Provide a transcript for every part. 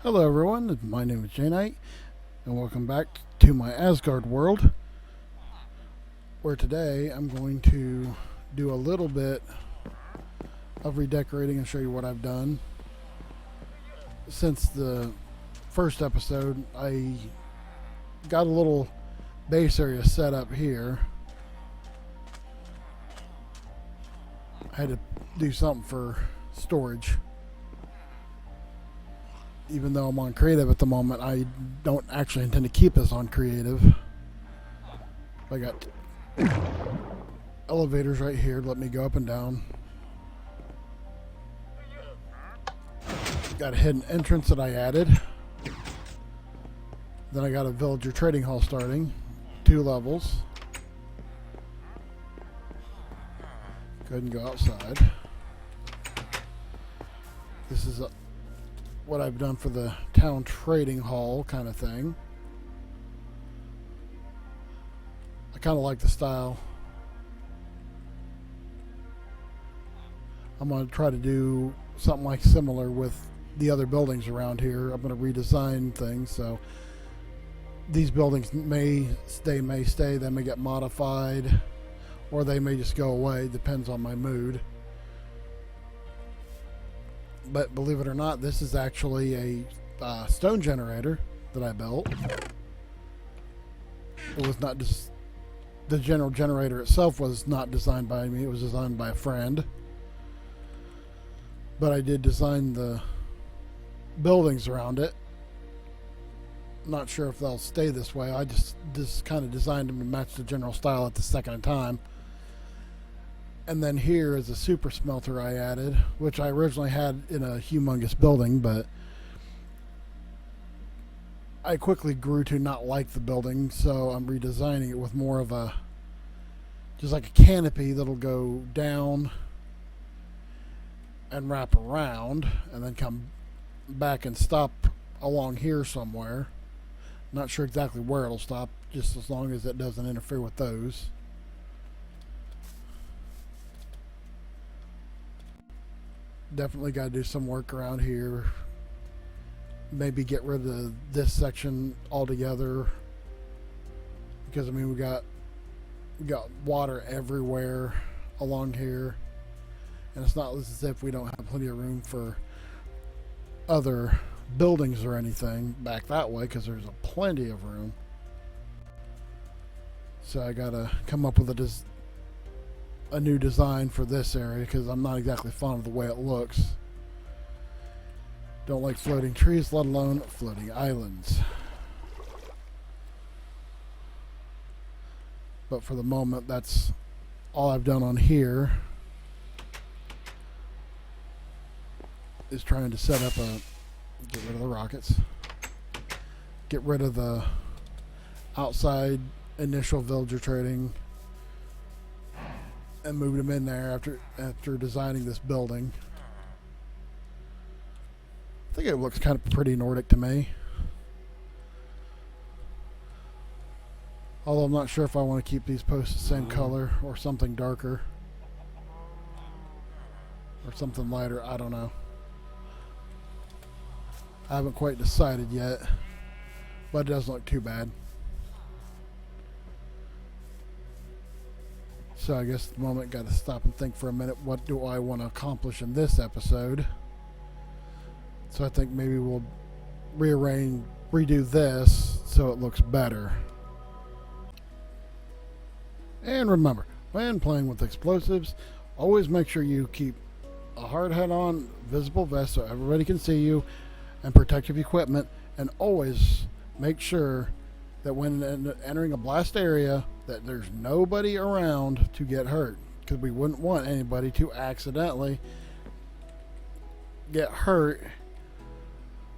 Hello everyone, my name is JKnight, and welcome back to my Asgard world, where today I'm going to do a little bit of redecorating and show you what I've done. Since the first episode, I got a little base area set up here. I had to do something for storage. Even though I'm on creative at the moment, I don't actually intend to keep this on creative. I got elevators right here to let me go up and down. Got a hidden entrance that I added. Then I got a villager trading hall starting, 2 levels. Go ahead and go outside. This is what I've done for the town trading hall kind of thing. I kind of like the style. I'm going to try to do something like similar with the other buildings around here. I'm going to redesign things, so these buildings may stay, they may get modified, or they may just go away, depends on my mood. But believe it or not, this is actually a stone generator that I built. It was not just the general generator itself was not designed by me. It was designed by a friend. But I did design the buildings around it. Not sure if they'll stay this way. I just kind of designed them to match the general style at the second time. And then here is a super smelter I added, which I originally had in a humongous building, but I quickly grew to not like the building, so I'm redesigning it with more of a, just like a canopy that'll go down and wrap around and then come back and stop along here somewhere. Not sure exactly where it'll stop, just as long as it doesn't interfere with those. Definitely got to do some work around here. Maybe get rid of this section altogether, because I mean we got water everywhere along here, and it's not as if we don't have plenty of room for other buildings or anything back that way, because there's plenty of room. So I gotta come up with a new design for this area, because I'm not exactly fond of the way it looks. Don't like floating trees, let alone floating islands. But for the moment, that's all I've done on here, is trying to set up get rid of the rockets, get rid of the outside initial villager trading, and moved them in there after designing this building. I think it looks kind of pretty Nordic to me. Although I'm not sure if I want to keep these posts the same color or something darker. Or something lighter, I don't know. I haven't quite decided yet, but it doesn't look too bad. So I guess at the moment got to stop and think for a minute, what do I want to accomplish in this episode? So I think maybe we'll redo this so it looks better. And remember, when playing with explosives, always make sure you keep a hard hat on, visible vest so everybody can see you, and protective equipment, and always make sure that when entering a blast area that there's nobody around to get hurt, because we wouldn't want anybody to accidentally get hurt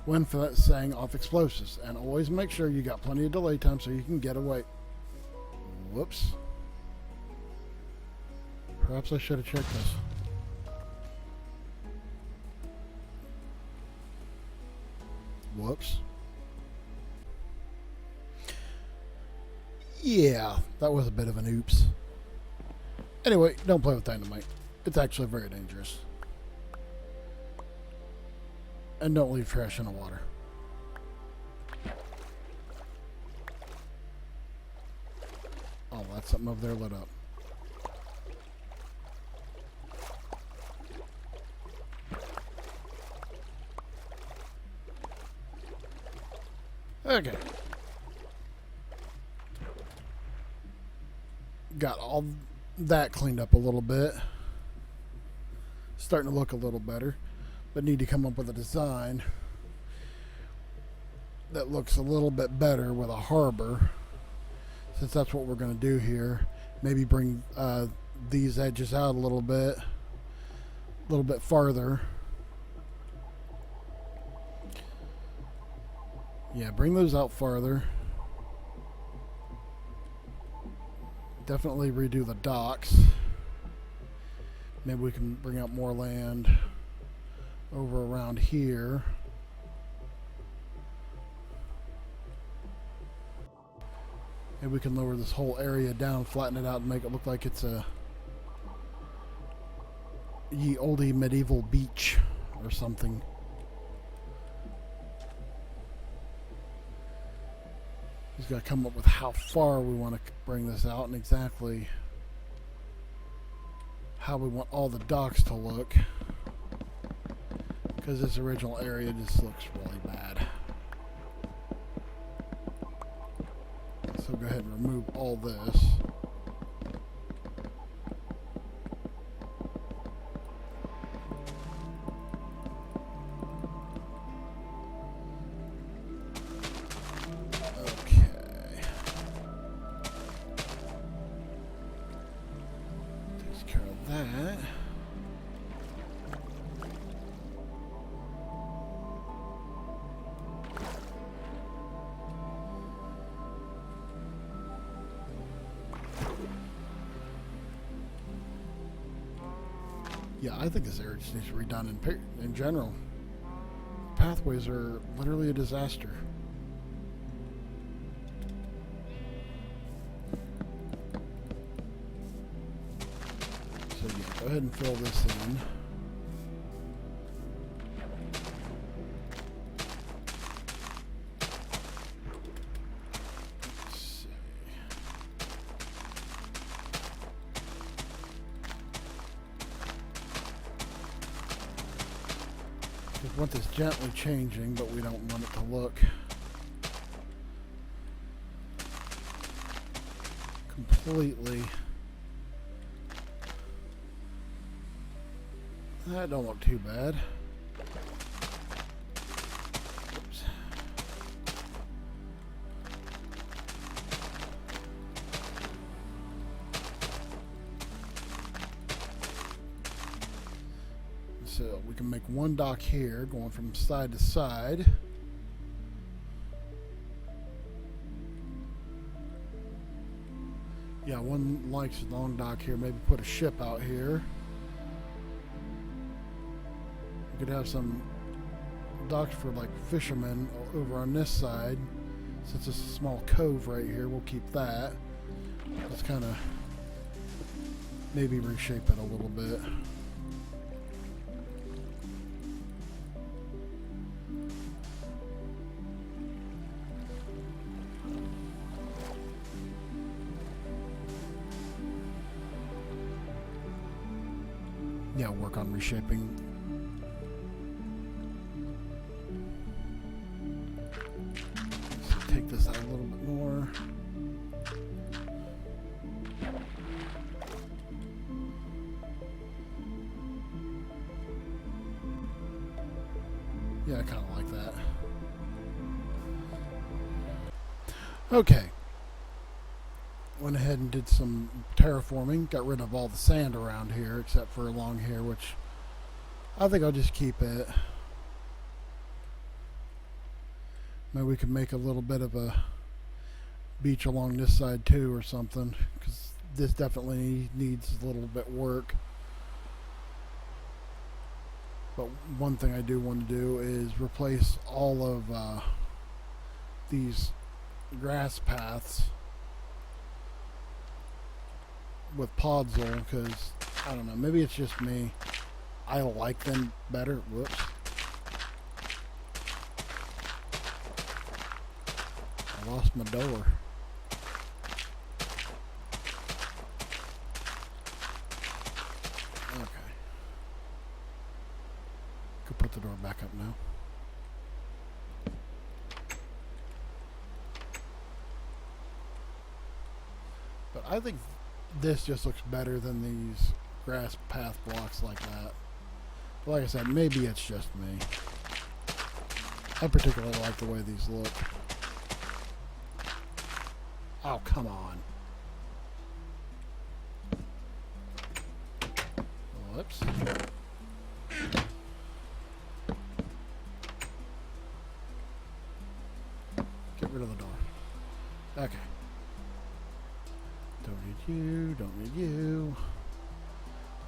when setting off explosives. And always make sure you got plenty of delay time so you can get away. Whoops. Perhaps I should have checked this. Whoops. Yeah, that was a bit of an oops. Anyway, don't play with dynamite. It's actually very dangerous. And don't leave trash in the water. that's something over there lit up. Okay. Got all that cleaned up a little bit. Starting to look a little better. But need to come up with a design that looks a little bit better with a harbor. Since that's what we're going to do here. Maybe bring these edges out a little bit farther. Yeah, bring those out farther. Definitely redo the docks. Maybe we can bring out more land over around here. Maybe we can lower this whole area down, flatten it out, and make it look like it's a ye olde medieval beach or something. Just got to come up with how far we want to bring this out and exactly how we want all the docks to look. Because this original area just looks really bad. So go ahead and remove all this. Yeah, I think this area just needs to be redone in general. Pathways are literally a disaster. So yeah, go ahead and fill this in. We want this gently changing, but we don't want it to look completely. That don't look too bad. Oops. So we can make one dock here going from side to side. Yeah, one likes a long dock here. Maybe put a ship out here. We could have some docks for like fishermen over on this side. Since it's a small cove right here, we'll keep that. Let's kind of maybe reshape it a little bit. Yeah, work on reshaping. So take this out a little bit more. Yeah, I kind of like that. Okay. Went ahead and did some terraforming, got rid of all the sand around here except for along here, which I think I'll just keep it. Maybe we can make a little bit of a beach along this side too or something, because this definitely needs a little bit work. But one thing I do want to do is replace all of these grass paths with podzol, because I don't know, maybe it's just me, I like them better. Whoops. I lost my door. back up now. But I think this just looks better than these grass path blocks like that. But like I said, maybe it's just me. I particularly like the way these look. Oh, come on. Whoops. Get rid of the door. Okay. Don't need you, don't need you.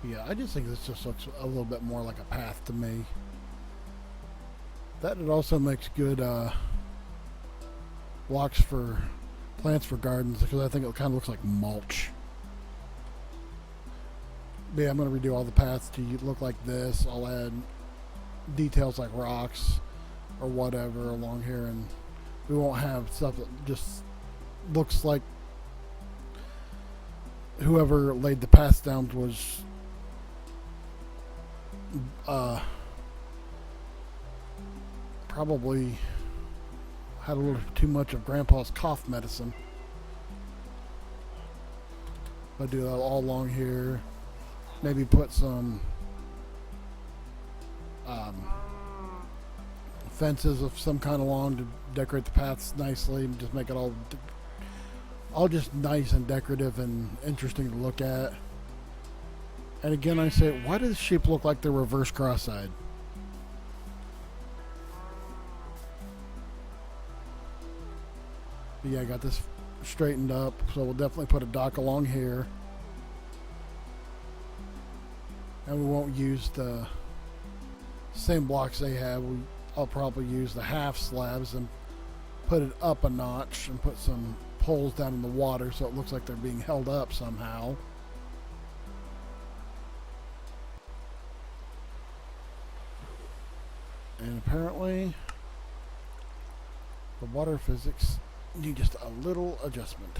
Yeah, I just think this just looks a little bit more like a path to me. That it also makes good blocks for plants for gardens, because I think it kind of looks like mulch. But yeah, I'm going to redo all the paths to look like this. I'll add details like rocks or whatever along here, and we won't have stuff that just looks like whoever laid the paths down was probably had a little too much of Grandpa's cough medicine. I'll do that all along here. Maybe put some fences of some kind along to decorate the paths nicely, and just make it all just nice and decorative and interesting to look at. And again, I say, why does sheep look like they're reverse cross-eyed? But yeah, I got this straightened up, so we'll definitely put a dock along here. And we won't use the same blocks they have. I'll probably use the half slabs and put it up a notch and put some poles down in the water so it looks like they're being held up somehow. And apparently the water physics need just a little adjustment.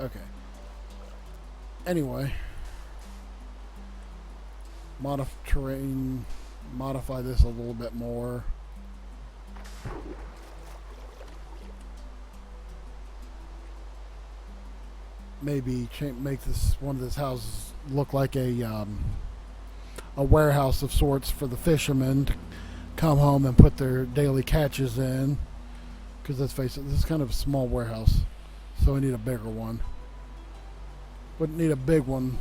Okay. Anyway, modify this a little bit more. Maybe make this one of these houses look like a warehouse of sorts for the fishermen to come home and put their daily catches in. Because let's face it, this is kind of a small warehouse, so we need a bigger one. Wouldn't need a big one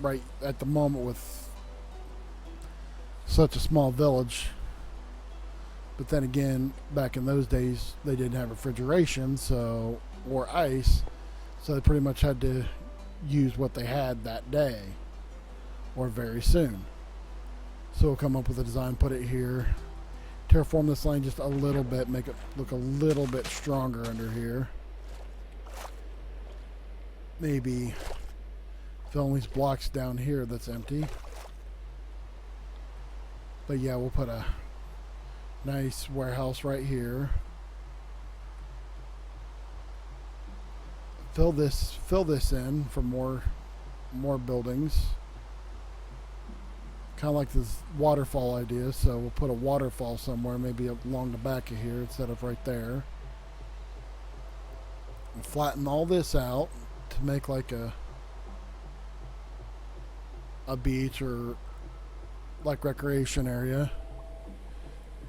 right at the moment with such a small village. But then again, back in those days, they didn't have refrigeration, or ice, so they pretty much had to use what they had that day or very soon. So we'll come up with a design, put it here, terraform this line just a little bit, make it look a little bit stronger under here. Maybe fill in these blocks down here that's empty. But yeah, we'll put a nice warehouse right here. Fill this in for more buildings. Kind of like this waterfall idea, so we'll put a waterfall somewhere, maybe along the back of here instead of right there. And flatten all this out to make like a beach or like recreation area.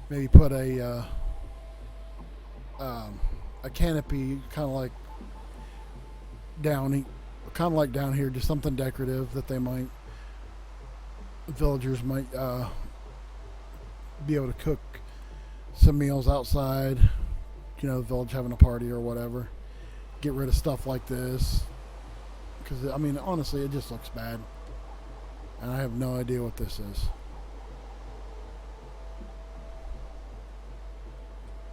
Maybe put a canopy kind of like down here, just something decorative that villagers might be able to cook some meals outside, the village having a party or whatever. Get rid of stuff like this, because I mean, honestly, it just looks bad, and I have no idea what this is.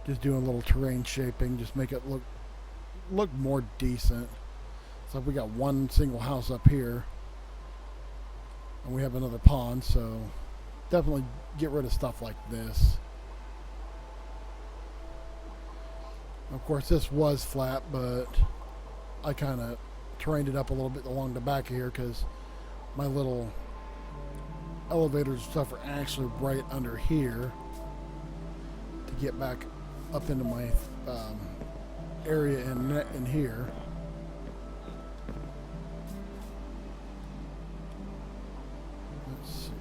Just doing a little terrain shaping, just make it look more decent. So we got one single house up here, and we have another pond, so definitely get rid of stuff like this. Of course, this was flat, but I kind of terrained it up a little bit along the back of here because my little elevators and stuff are actually right under here to get back up into my area in here. Let's see.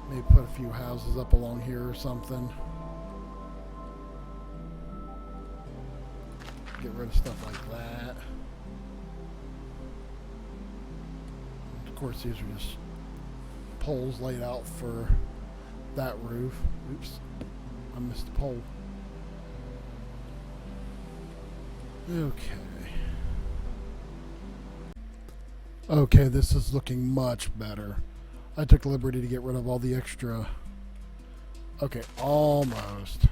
Maybe put a few houses up along here or something. Get rid of stuff like that. Of course, these are just poles laid out for that roof. Oops, I missed a pole. Okay, this is looking much better. I took liberty to get rid of all the extra. Okay, almost.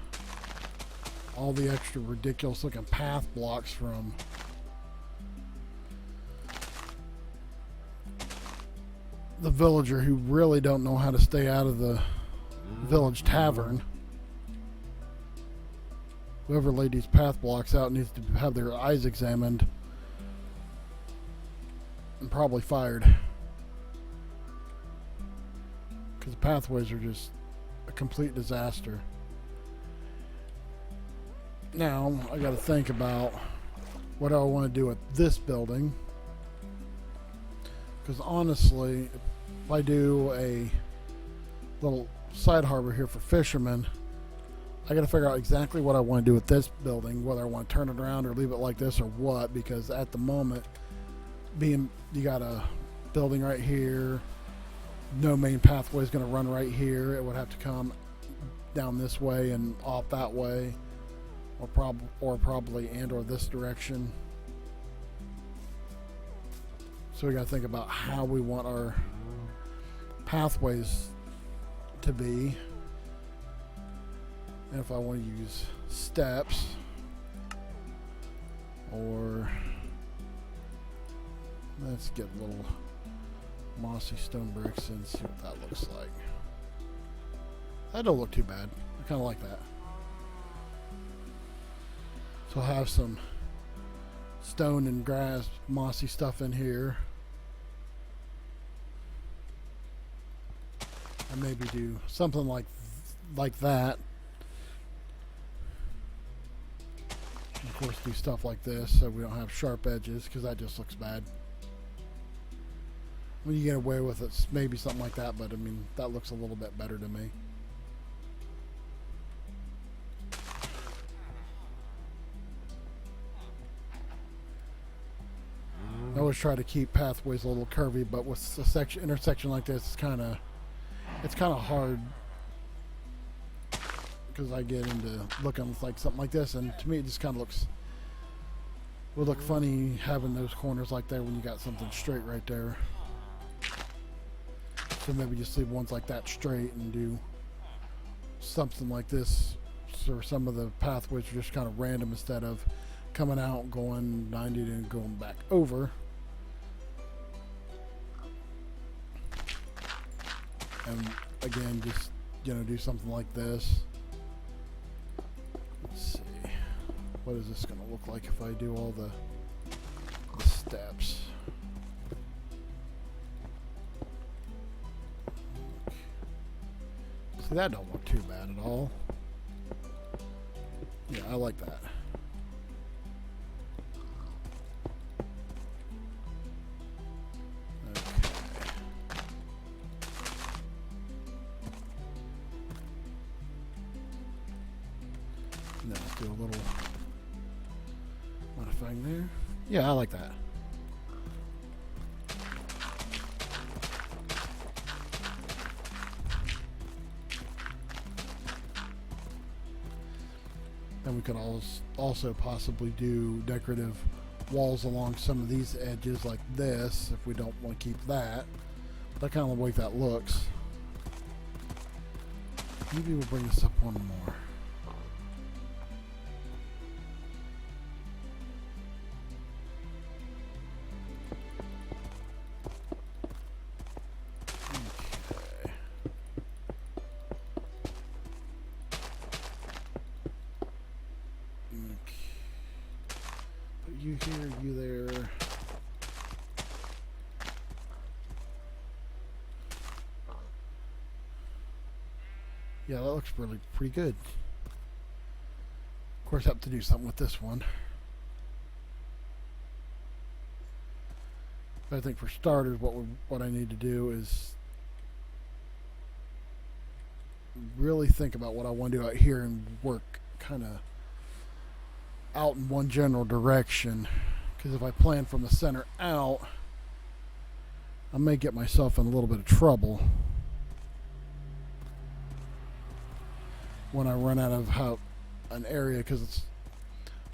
All the extra ridiculous looking path blocks from the villager who really don't know how to stay out of the village tavern. Whoever laid these path blocks out needs to have their eyes examined and probably fired, because the pathways are just a complete disaster. Now I got to think about what I want to do with this building, because honestly, if I do a little side harbor here for fishermen, I got to figure out exactly what I want to do with this building, whether I want to turn it around or leave it like this or what, because at the moment, you got a building right here, no main pathway is going to run right here. It would have to come down this way and off that way, or probably or this direction. So we got to think about how we want our pathways to be. And if I want to use steps, or let's get little mossy stone bricks and see what that looks like. That don't look too bad. I kind of like that. So I'll have some stone and grass, mossy stuff in here. And maybe do something like that. And of course, do stuff like this so we don't have sharp edges, because that just looks bad. When you get away with it, maybe something like that, but I mean, that looks a little bit better to me. I always try to keep pathways a little curvy, but with a intersection like this, it's kind of hard, because I get into looking like something like this, and to me it just kind of would look funny having those corners like that when you got something straight right there. So maybe just leave ones like that straight and do something like this, so some of the pathways are just kind of random instead of coming out, going 90 and going back over. And again, just, do something like this. Let's see, what is this going to look like if I do all the steps? See, that don't look too bad at all. Yeah, I like that. Now let's do a little modifying there. Yeah, I like that. Then we could also possibly do decorative walls along some of these edges like this, if we don't want to keep that. But I kind of like that looks. Maybe we'll bring this up one more. You here, you there. Yeah, that looks really pretty good. Of course, I have to do something with this one. But I think for starters, what I need to do is really think about what I want to do out here and work kind of out in one general direction. Because if I plan from the center out, I may get myself in a little bit of trouble when I run out of an area. Because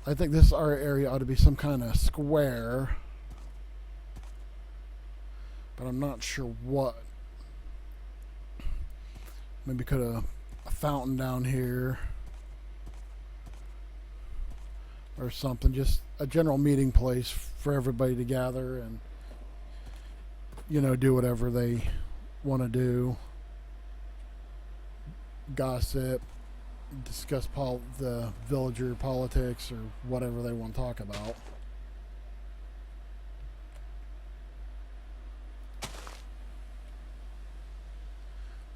I think this our area ought to be some kind of square, but I'm not sure what. Maybe could have a fountain down here or something. Just a general meeting place for everybody to gather and, you know, do whatever they want to do. Gossip, discuss the villager politics or whatever they want to talk about.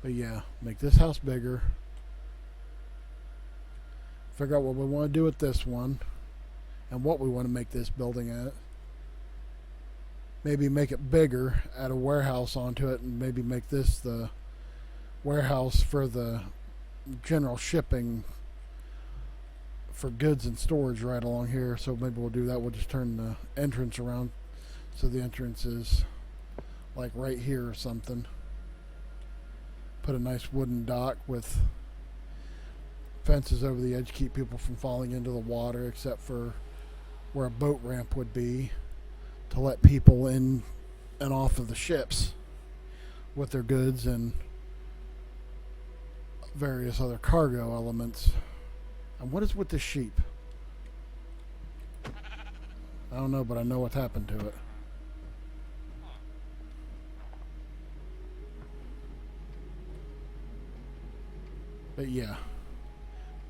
But yeah, make this house bigger. Figure out what we want to do with this one and what we want to make this building at. Maybe make it bigger, add a warehouse onto it, and maybe make this the warehouse for the general shipping for goods and storage right along here. So maybe we'll do that. We'll just turn the entrance around so the entrance is like right here or something. Put a nice wooden dock with fences over the edge, keep people from falling into the water, except for where a boat ramp would be, to let people in and off of the ships with their goods and various other cargo elements. And what is with the sheep? I don't know, but I know what's happened to it. But yeah,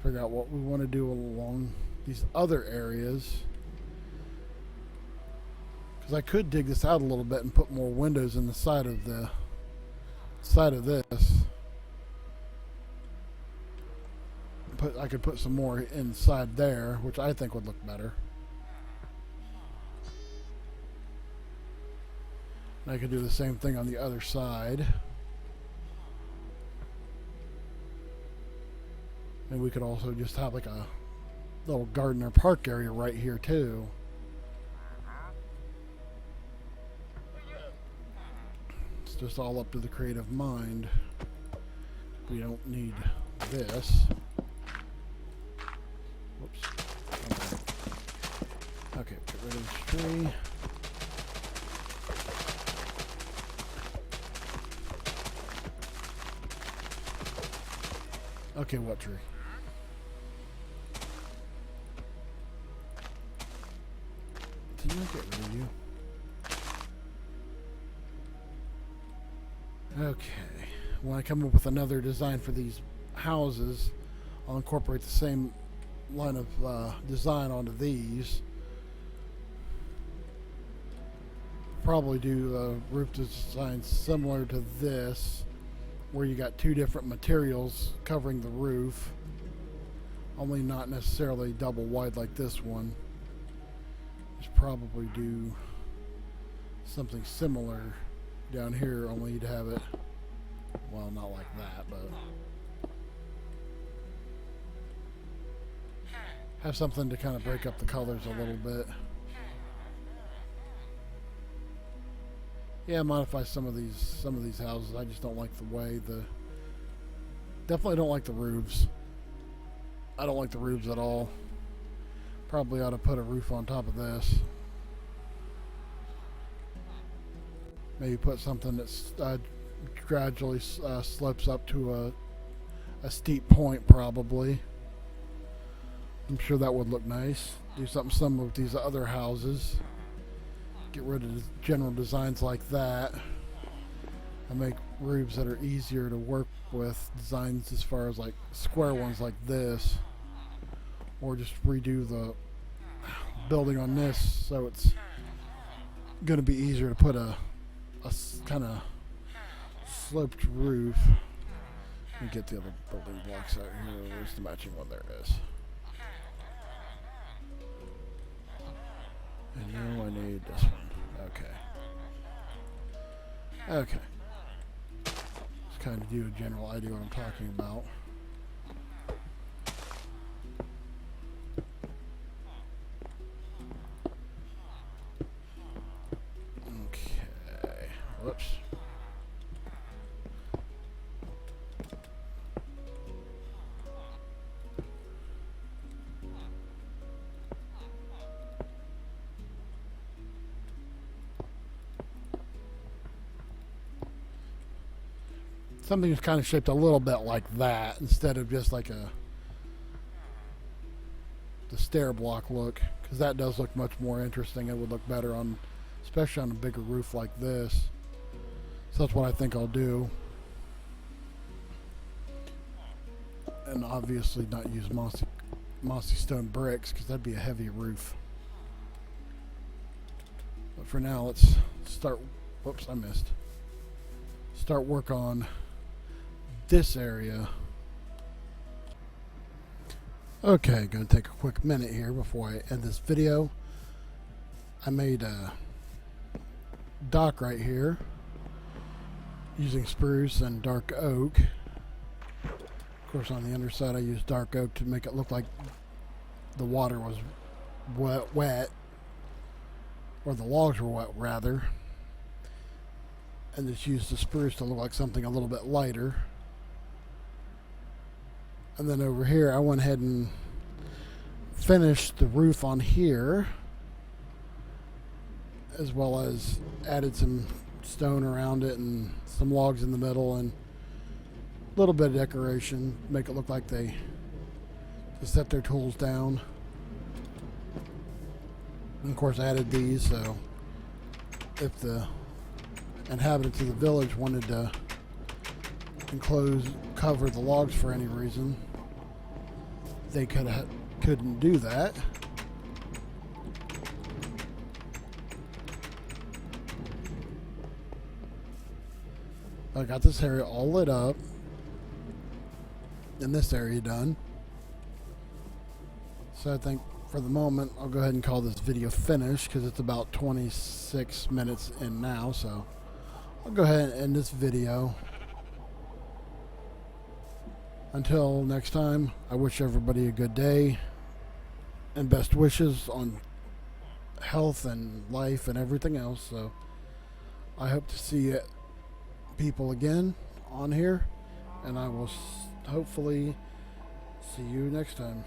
figure out what we want to do along these other areas. Because I could dig this out a little bit and put more windows in the side of this. I could put some more inside there, which I think would look better. And I could do the same thing on the other side. And we could also just have like a little garden or park area right here too. It's just all up to the creative mind. We don't need this. Whoops. Okay, get rid of this tree. Okay, what tree? Didn't I get rid of you? Okay. When I come up with another design for these houses, I'll incorporate the same line of design onto these. Probably do a roof design similar to this, where you got two different materials covering the roof, only not necessarily double wide like this one. Just probably do something similar down here, only you'd have it, well, not like that, but have something to kind of break up the colors a little bit. Yeah, modify some of these houses. I just don't like the way definitely don't like the roofs. I don't like the roofs at all. Probably ought to put a roof on top of this. Maybe put something that's gradually slopes up to a steep point, probably. I'm sure that would look nice. Do something similar with these other houses. Get rid of the general designs like that and make roofs that are easier to work with, designs as far as like square ones like this, or just redo the building on this so it's going to be easier to put a kind of sloped roof. Let me get the other building blocks out here. Where's the matching one? There it is. And now I need this one. Okay. Okay. Just kind of give you a general idea what I'm talking about. Okay. Whoops. Something that's kind of shaped a little bit like that instead of just like the stair block look, because that does look much more interesting. It would look better on, especially on a bigger roof like this. So that's what I think I'll do. And obviously not use mossy stone bricks, because that'd be a heavy roof. But for now, let's start. Whoops, I missed. Start work on this area. Okay, gonna take a quick minute here before I end this video. I made a dock right here using spruce and dark oak. Of course, on the underside I used dark oak to make it look like the water was wet, or the logs were wet rather, and just used the spruce to look like something a little bit lighter. And then over here I went ahead and finished the roof on here, as well as added some stone around it and some logs in the middle and a little bit of decoration, make it look like they just set their tools down. And of course I added these, so if the inhabitants of the village wanted to cover the logs for any reason, they couldn't do that. I got this area all lit up and this area done. So I think for the moment I'll go ahead and call this video finished, because it's about 26 minutes in now. So I'll go ahead and end this video. Until next time, I wish everybody a good day and best wishes on health and life and everything else. So I hope to see people again on here, and I will hopefully see you next time.